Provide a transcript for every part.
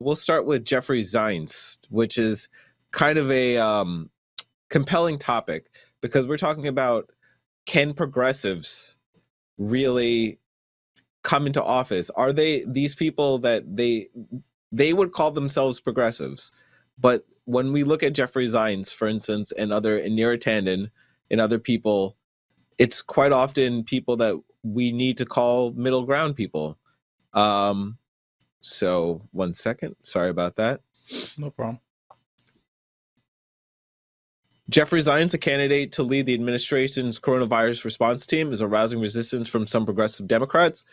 we'll start with Jeffrey Zients, which is kind of a compelling topic because we're talking about, can progressives really come into office? Are they these people that they would call themselves progressives, but when we look at Jeffrey Zients, for instance, and Neera Tandeen and other people, it's quite often people that we need to call middle ground people. So 1 second, sorry about that. No problem. Jeffrey Zients, a candidate to lead the administration's coronavirus response team, is arousing resistance from some progressive Democrats.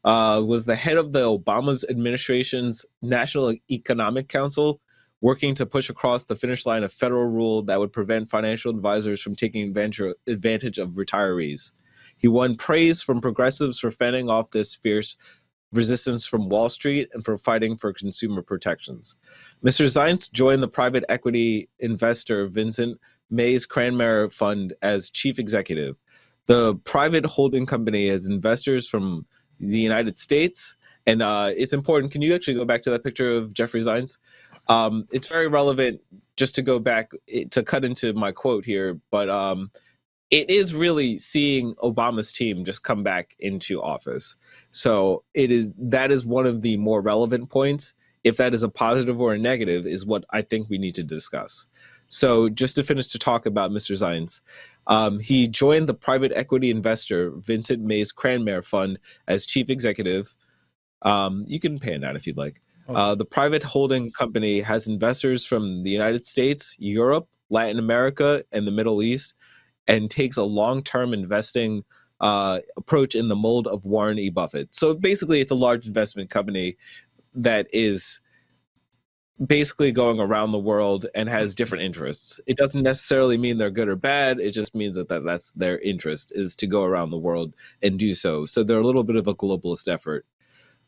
Was the head of the Obama's administration's National Economic Council, working to push across the finish line a federal rule that would prevent financial advisors from taking advantage of retirees. He won praise from progressives for fending off this fierce resistance from Wall Street and for fighting for consumer protections. Mr. Zients joined the private equity investor Vincent May's Cranmer Fund as chief executive. The private holding company has investors from the United States, and it's important. Can you actually go back to that picture of Jeffrey Zients? It's very relevant, just to go back, to cut into my quote here, but it is really seeing Obama's team just come back into office. So that is one of the more relevant points. If that is a positive or a negative is what I think we need to discuss. So just to finish to talk about Mr. Zients, he joined the private equity investor Vincent May's Cranmer Fund as chief executive. You can pan that if you'd like. Okay. The private holding company has investors from the United States, Europe, Latin America, and the Middle East, and takes a long-term investing approach in the mold of Warren E. Buffett. So basically, it's a large investment company that is basically going around the world and has different interests. It doesn't necessarily mean they're good or bad. It just means that that's their interest, is to go around the world and do so. So they're a little bit of a globalist effort.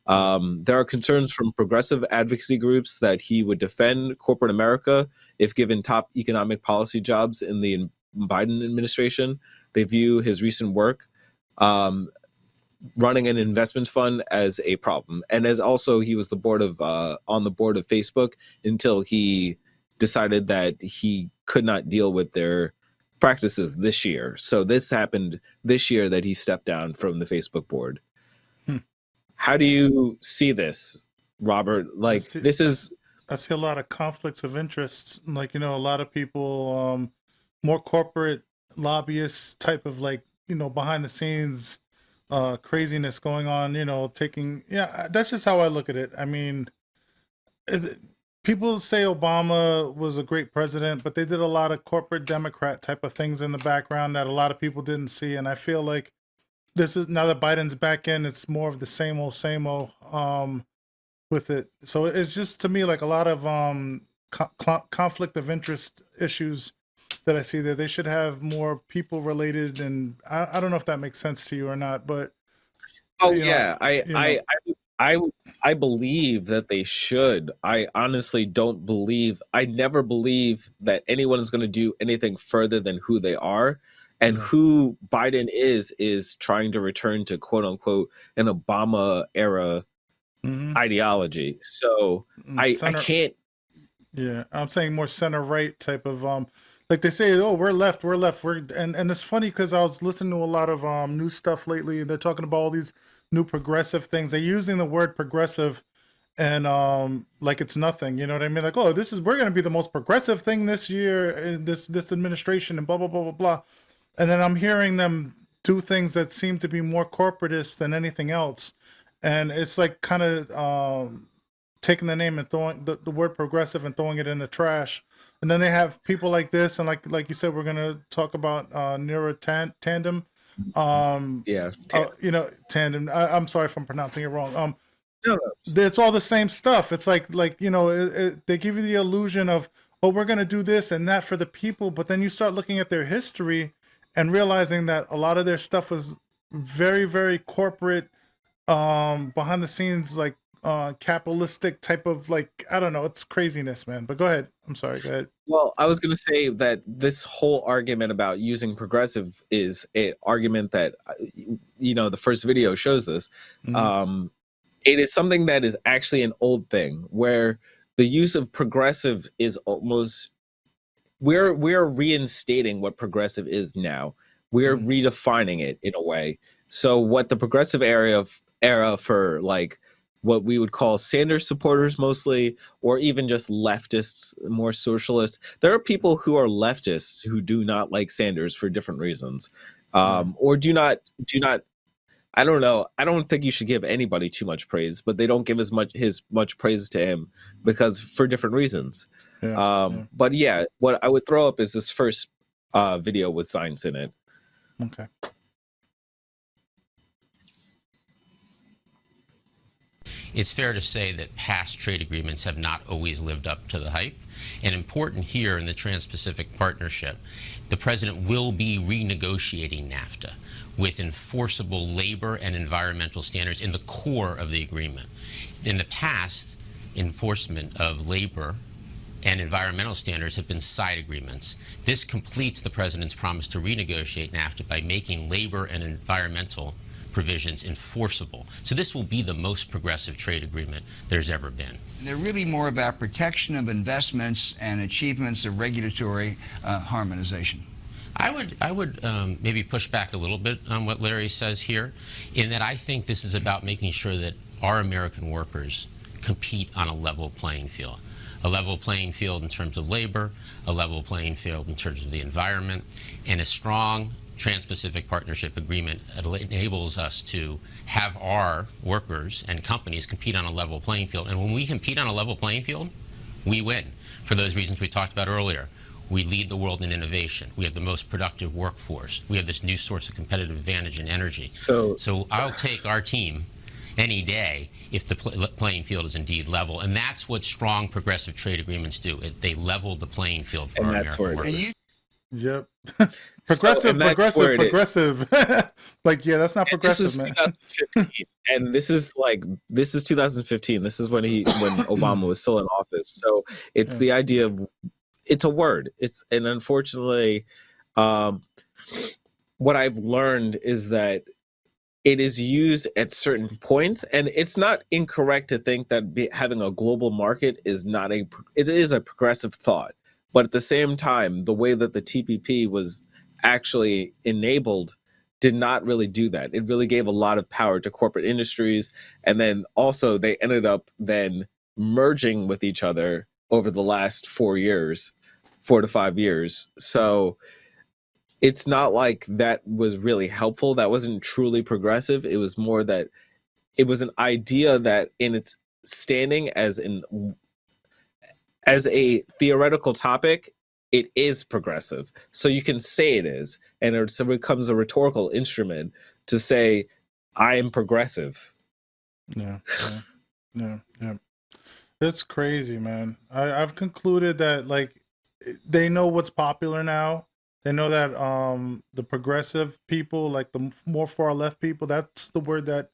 There are concerns from progressive advocacy groups that he would defend corporate America if given top economic policy jobs in the Biden administration. They view his recent work running an investment fund as a problem, and as also he was on the board of Facebook until he decided that he could not deal with their practices this year. So this happened this year that he stepped down from the Facebook board. How do you see this, Robert? Like, I see a lot of conflicts of interests. Like, a lot of people, more corporate lobbyist type of, like, behind the scenes craziness going on, that's just how I look at it. I mean, people say Obama was a great president, but they did a lot of corporate Democrat type of things in the background that a lot of people didn't see. And I feel like this is, now that Biden's back in, it's more of the same old with it. So it's just, to me, like a lot of conflict of interest issues that I see there. They should have more people related, and I don't know if that makes sense to you or not, but I believe that they should. I honestly don't believe, I never believe that anyone is going to do anything further than who they are. And who Biden is trying to return to, quote unquote, an Obama era ideology. So I can't. Yeah, I'm saying more center right type of like they say, oh, we're left, and it's funny because I was listening to a lot of new stuff lately, and they're talking about all these new progressive things. They're using the word progressive and like it's nothing, you know what I mean? Like, oh, we're gonna be the most progressive thing this year in this administration, and blah blah blah blah blah. And then I'm hearing them do things that seem to be more corporatist than anything else. And it's like kind of taking the name and throwing the word progressive and throwing it in the trash. And then they have people like this, and like you said, we're going to talk about Neera Tandem. Tandem. I'm sorry if I'm pronouncing it wrong. It's all the same stuff. It's like they give you the illusion of, oh, we're going to do this and that for the people. But then you start looking at their history and realizing that a lot of their stuff was very, very corporate, behind the scenes, like capitalistic type of, like, I don't know, it's craziness, man. But go ahead. I'm sorry, go ahead. Well, I was going to say that this whole argument about using progressive is an argument that, the first video shows this. it is something that is actually an old thing where the use of progressive is almost we're reinstating what progressive is now. We're redefining it in a way. So what the progressive era for like what we would call Sanders supporters mostly, or even just leftists, more socialists. There are people who are leftists who do not like Sanders for different reasons, or do not. I don't know. I don't think you should give anybody too much praise, but they don't give as much praise to him because for different reasons. But yeah, what I would throw up is this first video with Zients in it. Okay. It's fair to say that past trade agreements have not always lived up to the hype. And important here in the Trans-Pacific Partnership, the president will be renegotiating NAFTA with enforceable labor and environmental standards in the core of the agreement. In the past, enforcement of labor and environmental standards have been side agreements. This completes the president's promise to renegotiate NAFTA by making labor and environmental provisions enforceable. So this will be the most progressive trade agreement there's ever been. They're really more about protection of investments and achievements of regulatory harmonization. I would maybe push back a little bit on what Larry says here, in that I think this is about making sure that our American workers compete on a level playing field. A level playing field in terms of labor, a level playing field in terms of the environment, and a strong Trans-Pacific Partnership Agreement enables us to have our workers and companies compete on a level playing field. And when we compete on a level playing field, we win. For those reasons we talked about earlier, we lead the world in innovation. We have the most productive workforce. We have this new source of competitive advantage in energy. So I'll take our team any day if the playing field is indeed level. And that's what strong progressive trade agreements do. They level the playing field for our American workers. Yep. Progressive. Like, yeah, that's not progressive, this is 2015, and this is 2015. This is when Obama was still in office. So it's the idea of, it's a word. And unfortunately, what I've learned is that it is used at certain points, and it's not incorrect to think that having a global market is it is a progressive thought. But at the same time, the way that the TPP was actually enabled did not really do that. It really gave a lot of power to corporate industries. And then also they ended up then merging with each other over the last 4 to 5 years. So it's not like that was really helpful. That wasn't truly progressive. It was more that it was an idea that in its standing as a theoretical topic, it is progressive. So you can say it is, and it becomes a rhetorical instrument to say, I am progressive. Yeah. It's crazy, man. I've concluded that, like, they know what's popular now. They know that the progressive people, like the more far left people, that's the word that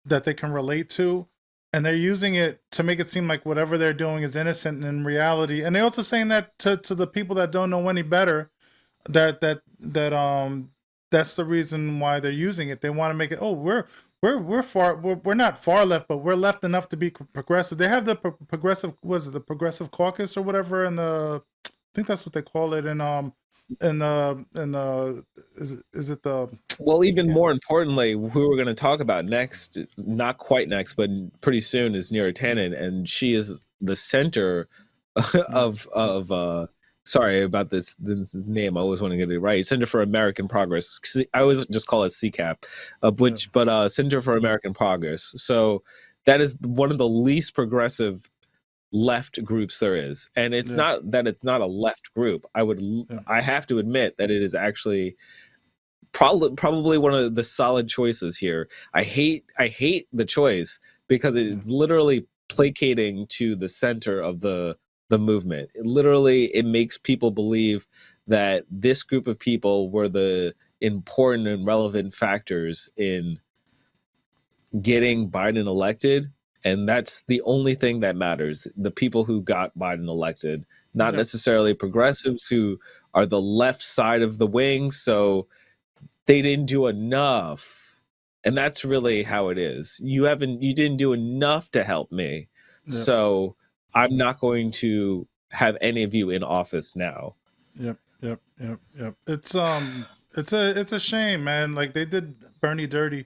they can relate to. And they're using it to make it seem like whatever they're doing is innocent in reality. And they're also saying that to the people that don't know any better, that's the reason why they're using it. They want to make it, we're not far left, but we're left enough to be progressive. They have the progressive, the Progressive Caucus or whatever, and I think that's what they call it. Is it the, well, even more importantly, who we're going to talk about next, not quite next, but pretty soon, is Neera Tandeen, and she is the center of sorry about this name. I always want to get it right. Center for American Progress. I always just call it CCAP, but Center for American Progress. So that is one of the least progressive left groups there is, and it's not that it's not a left group. I have to admit that it is actually probably one of the solid choices here. I hate the choice because it's literally placating to the center of the movement. It makes people believe that this group of people were the important and relevant factors in getting Biden elected. And that's the only thing that matters. The people who got Biden elected, not necessarily progressives who are the left side of the wing. So they didn't do enough. And that's really how it is. You didn't do enough to help me. Yep. So I'm not going to have any of you in office now. Yep. It's a shame, man. Like they did Bernie dirty.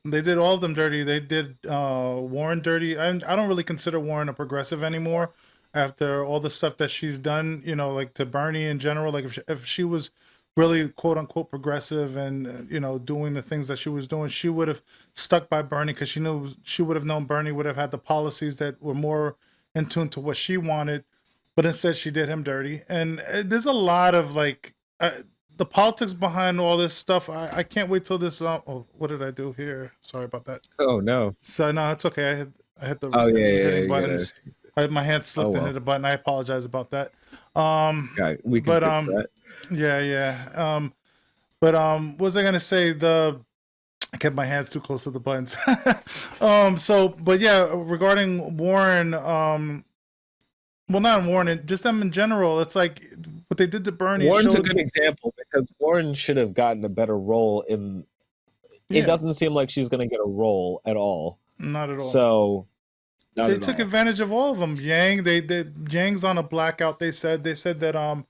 They did all of them dirty. They did Warren dirty. I don't really consider Warren a progressive anymore after all the stuff that she's done, you know, like to Bernie in general. Like if she was really quote unquote progressive and, you know, doing the things that she was doing, she would have stuck by Bernie because she would have known Bernie would have had the policies that were more in tune to what she wanted. But instead, she did him dirty. And there's a lot of like, the politics behind all this stuff. I can't wait till this. Oh, what did I do here? Sorry about that. Oh no. So no, it's okay. I hit the hitting buttons. My hand slipped and hit a button. I apologize about that. We can fix that. Yeah. But what was I gonna say? I kept my hands too close to the buttons. But yeah, regarding Warren, well, not Warren, just them in general. It's like what they did to Bernie. Warren's a good example because Warren should have gotten a better role in. It doesn't seem like she's going to get a role at all. Not at all. So they took advantage of all of them. Yang's on a blackout. They said that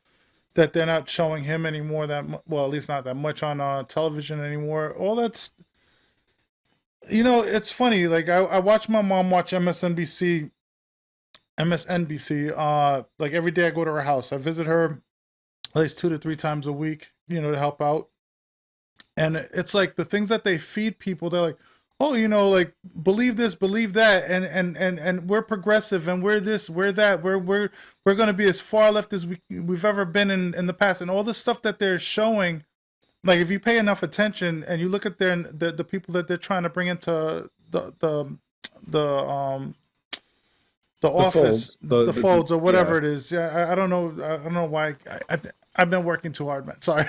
that they're not showing him anymore. Well, at least not that much on television anymore. All that's, you know, it's funny. Like I watch my mom watch MSNBC, like every day I go to her house. I visit her at least 2 to 3 times a week, you know, to help out. And it's like the things that they feed people, they're like, oh, you know, like believe this, believe that, and we're progressive and we're this, we're that, we're gonna be as far left as we've ever been in the past. And all the stuff that they're showing, like if you pay enough attention and you look at the people that they're trying to bring into the office, the folds or whatever it is. Yeah, I don't know why. I've been working too hard, man. Sorry.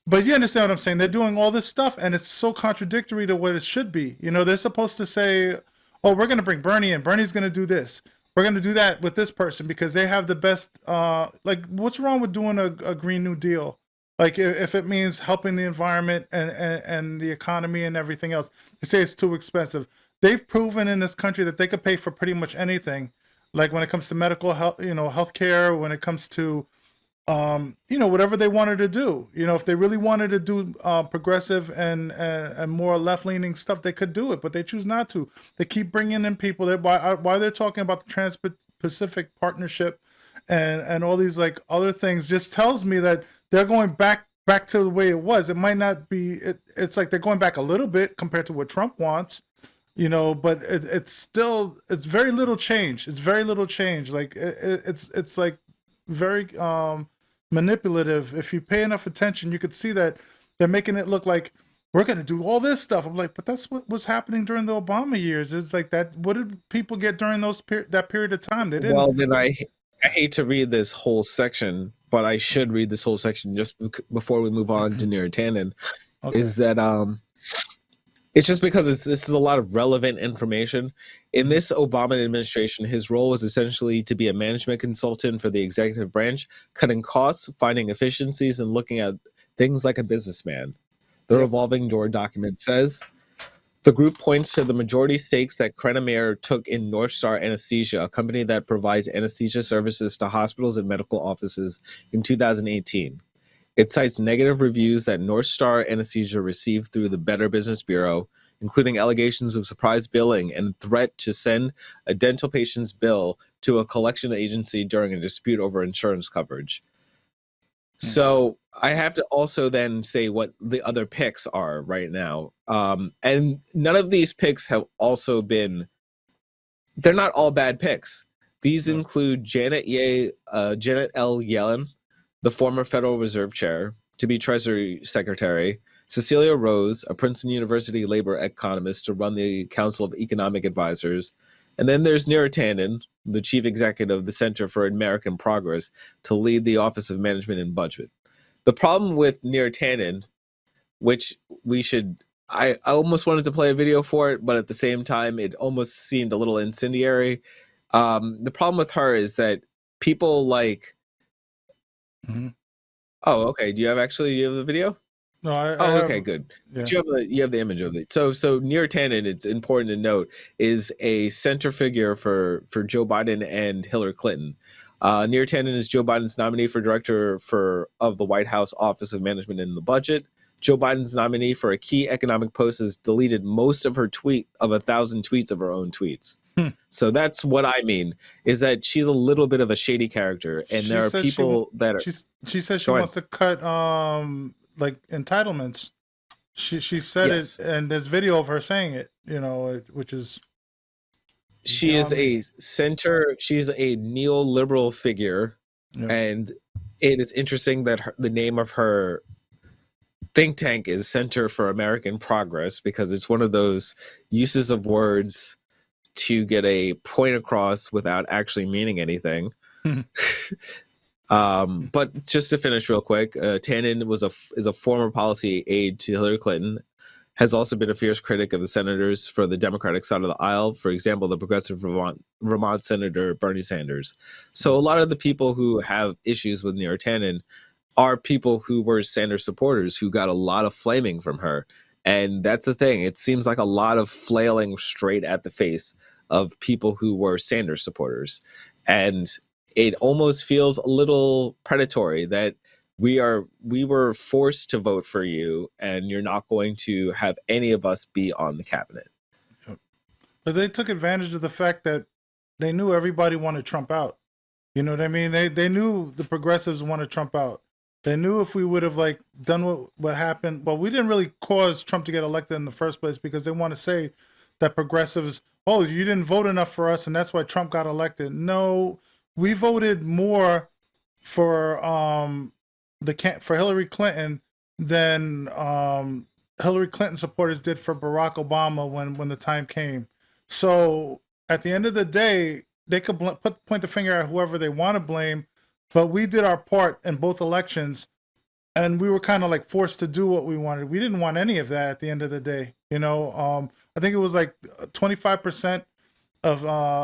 But you understand what I'm saying. They're doing all this stuff, and it's so contradictory to what it should be. You know, they're supposed to say, oh, we're going to bring Bernie in. Bernie's going to do this. We're going to do that with this person because they have the best. Like, what's wrong with doing a Green New Deal? Like, if it means helping the environment and the economy and everything else. They say it's too expensive. They've proven in this country that they could pay for pretty much anything. Like when it comes to medical health, you know, healthcare, when it comes to, you know, whatever they wanted to do, you know, if they really wanted to do progressive and more left-leaning stuff, they could do it, but they choose not to. They keep bringing in people. Why they're talking about the Trans-Pacific Partnership and all these like other things just tells me that they're going back to the way it was. It might not be. It's like they're going back a little bit compared to what Trump wants. You know, but it's very little change. It's very little change. Like it's like very manipulative. If you pay enough attention, you could see that they're making it look like we're going to do all this stuff. I'm like, but that's what was happening during the Obama years. It's like that. What did people get during that period of time? They didn't. Well, then I hate to read this whole section, but I should read this whole section just before we move on to Neera Tandeen. Okay. Is that it's just because this is a lot of relevant information. In this Obama administration, his role was essentially to be a management consultant for the executive branch, cutting costs, finding efficiencies, and looking at things like a businessman. The revolving door document says, the group points to the majority stakes that Krenemeyer took in North Star Anesthesia, a company that provides anesthesia services to hospitals and medical offices, in 2018. It cites negative reviews that North Star Anesthesia received through the Better Business Bureau, including allegations of surprise billing and threat to send a dental patient's bill to a collection agency during a dispute over insurance coverage. So I have to also then say what the other picks are right now. And none of these picks have also been, they're not all bad picks. These include Janet L. Yellen, the former Federal Reserve Chair, to be Treasury Secretary, Cecilia Rose, a Princeton University labor economist, to run the Council of Economic Advisors, and then there's Neera Tandeen, the Chief Executive of the Center for American Progress, to lead the Office of Management and Budget. The problem with Neera Tandeen, which I almost wanted to play a video for it, but at the same time, it almost seemed a little incendiary. The problem with her is that people like, oh, okay. Do you have the video? No, I Oh, have, okay, good. yeah. You have the image of it. So Neera Tanden, it's important to note, is a center figure for Joe Biden and Hillary Clinton. Neera Tanden is Joe Biden's nominee for director of the White House Office of Management and the Budget. Joe Biden's nominee for a key economic post has deleted most of her 1,000 tweets of her own tweets. Hmm. So that's what I mean, is that she's a little bit of a shady character, and there are people that are. She says she Go ahead. wants to cut like entitlements. She said Yes. it, and there's video of her saying it. Which is She is beyond me. she's a neoliberal figure, Yeah. and it is interesting that the name of her think tank is Center for American Progress, because it's one of those uses of words to get a point across without actually meaning anything. But just to finish real quick, Tannen is a former policy aide to Hillary Clinton, has also been a fierce critic of the senators for the Democratic side of the aisle. For example, the progressive Vermont Senator Bernie Sanders. So a lot of the people who have issues with Neera Tanden are people who were Sanders supporters who got a lot of flaming from her. And that's the thing. It seems like a lot of flailing straight at the face of people who were Sanders supporters. And it almost feels a little predatory that we were forced to vote for you, and you're not going to have any of us be on the cabinet. But they took advantage of the fact that they knew everybody wanted Trump out. You know what I mean? They knew the progressives wanted Trump out. They knew if we would have like done what happened, well, we didn't really cause Trump to get elected in the first place, because they want to say that progressives, oh, you didn't vote enough for us, and that's why Trump got elected. No, we voted more for for Hillary Clinton than Hillary Clinton supporters did for Barack Obama when the time came. So at the end of the day, they could point the finger at whoever they want to blame, but we did our part in both elections, and we were kind of like forced to do what we wanted. We didn't want any of that at the end of the day. I think it was like 25% of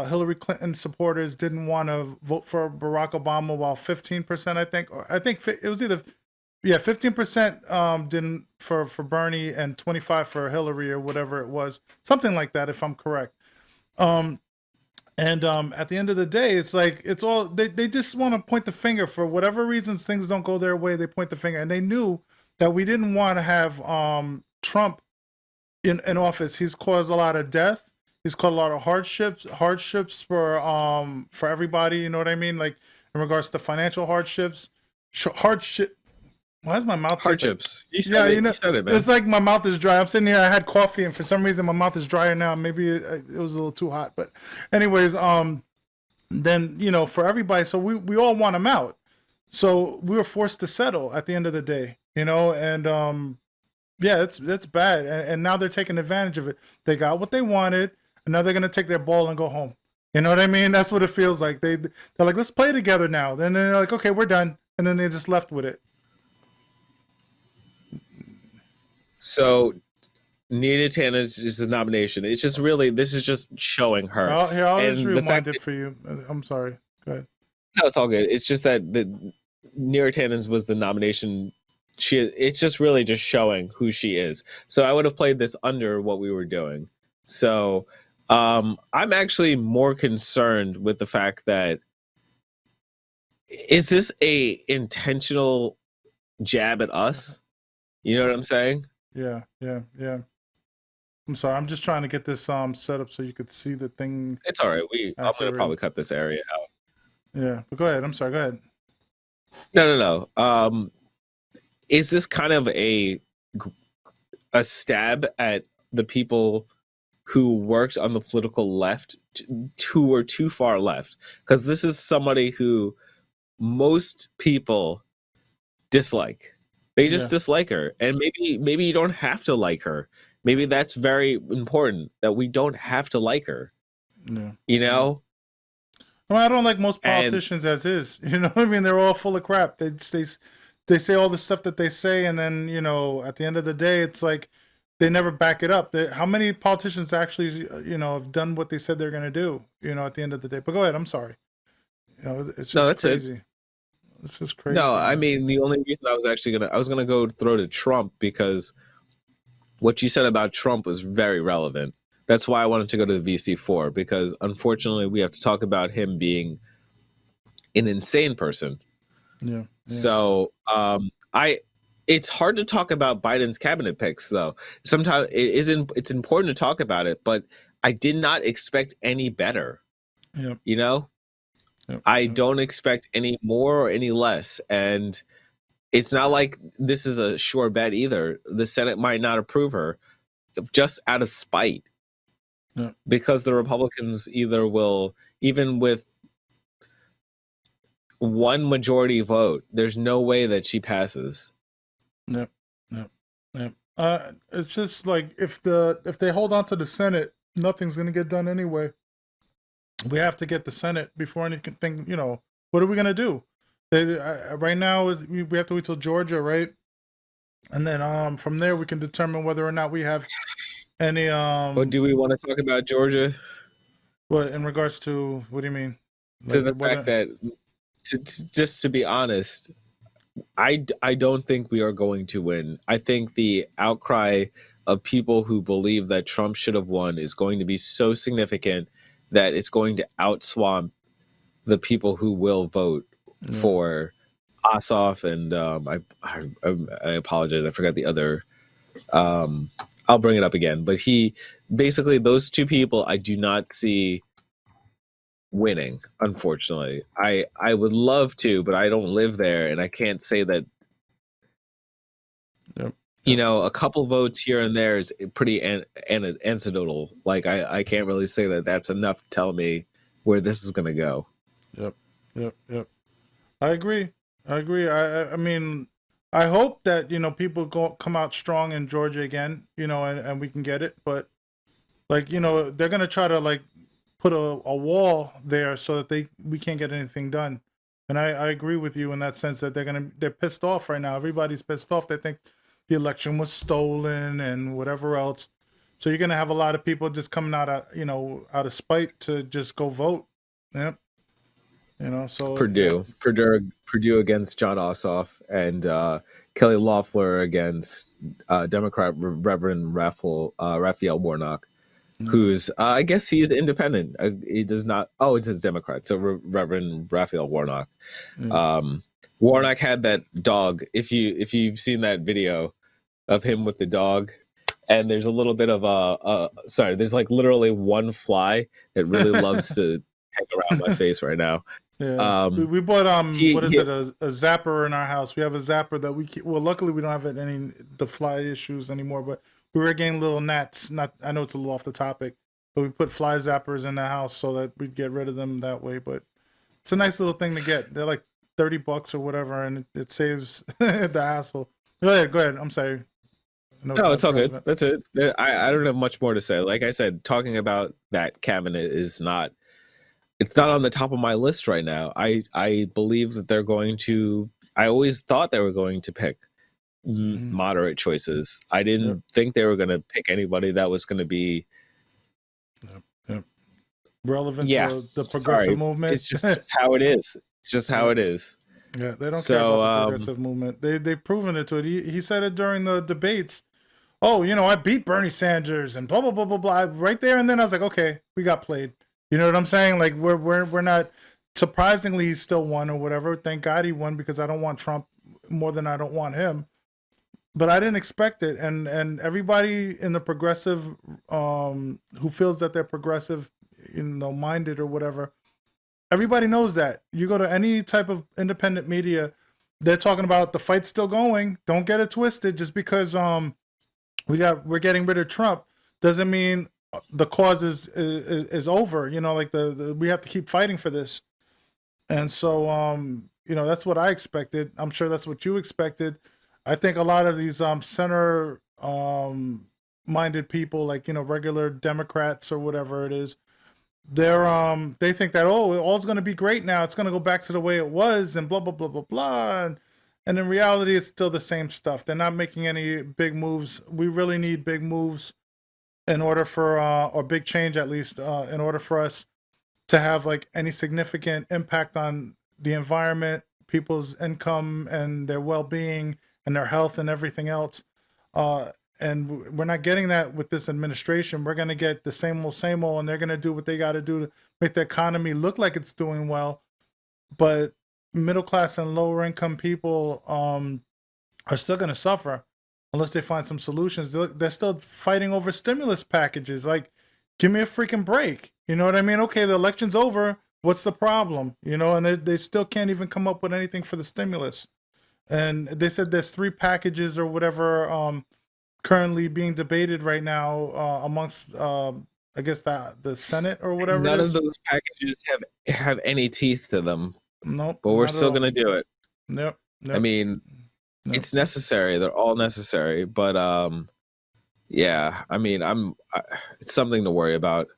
Hillary Clinton supporters didn't want to vote for Barack Obama, while 15%, I think it was either, 15% didn't for Bernie, and 25 for Hillary, or whatever it was, something like that, if I'm correct. At the end of the day, it's like, it's all, they just want to point the finger. For whatever reasons things don't go their way, they point the finger. And they knew that we didn't want to have Trump in office. He's caused a lot of death. He's caused a lot of hardships for everybody. You know what I mean? Like in regards to financial hardships, Why is my mouth hardships? You said it, man. It's like my mouth is dry. I'm sitting here. I had coffee, and for some reason, my mouth is drier now. Maybe it was a little too hot. But, anyways, then for everybody. So we all want him out. So we were forced to settle at the end of the day. And it's bad. And now they're taking advantage of it. They got what they wanted, and now they're gonna take their ball and go home. You know what I mean? That's what it feels like. They're like, let's play together now. Then they're like, okay, we're done, and then they just left with it. So Neera Tanden is the nomination. It's just really, this is just showing her. I'll just rewind it for you. I'm sorry. Go ahead. No, it's all good. It's just that the Neera Tanden was the nomination. It's just really just showing who she is. So I would have played this under what we were doing. So I'm actually more concerned with the fact that, is this a intentional jab at us? You know what I'm saying? Yeah. I'm sorry. I'm just trying to get this set up so you could see the thing. It's all right. I'm gonna probably cut this area out. Yeah, but go ahead. I'm sorry. Go ahead. No. Is this kind of a stab at the people who worked on the political left, who were too far left? Because this is somebody who most people dislike. They just dislike her. And maybe you don't have to like her. Maybe that's very important, that we don't have to like her. Yeah. Well, I don't like most politicians as is. You know what I mean? They're all full of crap. They say all the stuff that they say, and then, at the end of the day, it's like they never back it up. How many politicians actually, have done what they said they're going to do, at the end of the day? But go ahead. I'm sorry. It's just crazy. This is No, I crazy. mean the only reason I was gonna go throw to Trump because what you said about Trump was very relevant. That's why I wanted to go to the VC4 because unfortunately we have to talk about him being an insane person. Yeah, yeah, So I it's hard to talk about Biden's cabinet picks though. Sometimes it's important to talk about it, but I did not expect any better. yeah, You know, yeah, I yeah, don't expect any more or any less, and it's not like this is a sure bet either. The Senate might not approve her just out of spite yeah, because the Republicans either will, even with one majority vote, there's no way that she passes. yeah, yeah, yeah. It's just like if they hold on to the Senate, nothing's gonna get done anyway. We have to get the Senate before anything. What are we gonna do? Right now, we have to wait till Georgia, right? And then from there we can determine whether or not we have any But do we want to talk about Georgia? what in regards to what do you mean? To Like the fact whether that, just to be honest, I don't think we are going to win. I think the outcry of people who believe that Trump should have won is going to be so significant that it's going to outswamp the people who will vote yeah, for Ossoff and I apologize, I forgot the other. Um, I'll bring it up again, but he basically those two people I do not see winning. Unfortunately, I would love to, but I don't live there, and I can't say that yep, yep, a couple votes here and there is pretty anecdotal. Like I can't really say that that's enough to tell me where this is going to go. yep, yep, yep. I agree. I agree. I mean, I hope that people come out strong in Georgia again. And we can get it. But like they're gonna try to like put a wall there so that we can't get anything done. And I agree with you in that sense that they're pissed off right now. Everybody's pissed off. They think the election was stolen and whatever else. So you're gonna have a lot of people just coming out of spite to just go vote. Yeah. So yeah. Purdue against John Ossoff, and Kelly Loeffler against Democrat Reverend Raphael Warnock, Yeah. who's I guess he is independent. He does not. Oh, it says Democrat. So Reverend Raphael Warnock. Yeah. Um, Warnock had that dog. If you've seen that video of him with the dog, and there's a little bit of sorry, there's like literally one fly that really loves to hang around my face right now. Yeah, we, Um, we bought what is he it, a zapper in our house. We have a zapper that well, luckily we don't have any the fly issues anymore, but we were getting little gnats. Not, I know it's a little off the topic, but we put fly zappers in the house so that we'd get rid of them that way. But it's a nice little thing to get. They're like $30 or whatever, and it saves the hassle. Go ahead. I'm sorry. I know it's No, it's not all good. relevant. That's it. I don't have much more to say. Like I said, talking about that cabinet is not. It's not on the top of my list right now. I believe that they're going to. I always thought they were going to pick Mhm. moderate choices. I Yep. didn't think they were going to pick anybody that was going to be. Yep. Yep. Relevant Yeah, to the progressive sorry. movement. It's just how it is. It's just how Yeah. it is. Yeah, they don't care So about the progressive movement. They've proven it to it. He said it during the debates. Oh, I beat Bernie Sanders and blah blah blah blah blah. Right there and then I was like, okay, we got played. You know what I'm saying? Like we're not. Surprisingly, he still won or whatever. Thank God he won because I don't want Trump more than I don't want him. But I didn't expect it, and everybody in the progressive, who feels that they're progressive, minded or whatever, everybody knows that. You go to any type of independent media, they're talking about the fight's still going. Don't get it twisted. Just because we're getting rid of Trump doesn't mean the cause is over. Like we have to keep fighting for this. And so that's what I expected. I'm sure that's what you expected. I think a lot of these center minded people, like regular Democrats or whatever it is, they think that all's going to be great now. It's going to go back to the way it was, and blah blah blah blah blah. And in reality, it's still the same stuff. They're not making any big moves. We really need big moves in order for, or big change at least, in order for us to have like any significant impact on the environment, people's income and their well-being and their health and everything else. And we're not getting that with this administration. We're going to get the same old, and they're going to do what they got to do to make the economy look like it's doing well. But middle class and lower income people are still going to suffer unless they find some solutions. They're still fighting over stimulus packages. Like, give me a freaking break. You know what I mean? Okay, the election's over. What's the problem? You know, and they still can't even come up with anything for the stimulus. And they said there's 3 packages or whatever currently being debated right now amongst, I guess, the Senate or whatever. None of those packages have any teeth to them. Nope. But we're still going to do it. Yep. I mean, it's necessary. They're all necessary. But yeah, I mean, it's something to worry about.